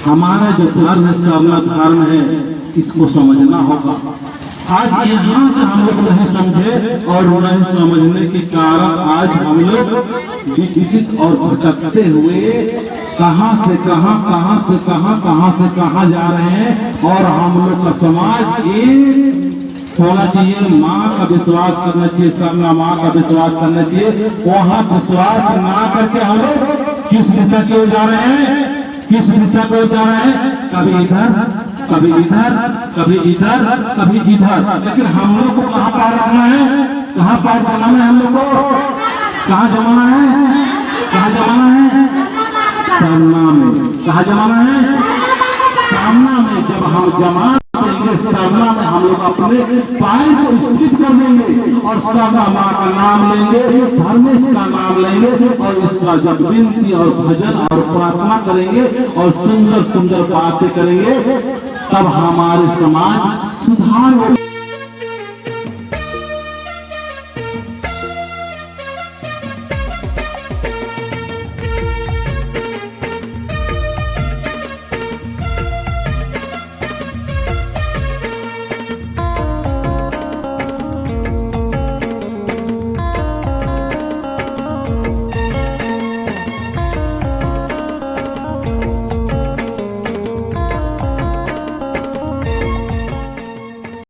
हमारा जो धर्म है सरला धर्म है, इसको समझना होगा। आज यहाँ से हम लोग नहीं समझे और नहीं समझने के कारण आज हम लोग विचलित और भटकते हुए कहां से कहां जा रहे हैं। और हम लोग का समाज एक होना चाहिए, माँ का विश्वास करना चाहिए, सबका माँ का विश्वास करना चाहिए। वहाँ विश्वास ना करके हम लोग किस दिशा की ओर जा रहे हैं, किस दिशा को जा रहे हैं, कभी इधर कभी इधर कभी इधर कभी इधर। लेकिन हम लोग को कहाँ पार रखना है, कहाँ पार बनाना है, हम लोग को कहाँ जमाना है, कहाँ जमाना है, सामना में। कहाँ जमाना है, सामना में। जब हम जमा देंगे सामना में, हम लोग अपने पाए को स्थित कर देंगे और सामना माँ का नाम लेंगे, धर्मेश का नाम लेंगे और इसका जब विनती और भजन और प्रार्थना करेंगे और सुंदर सुंदर बातें करेंगे, तब हमारे समाज सुधार हो।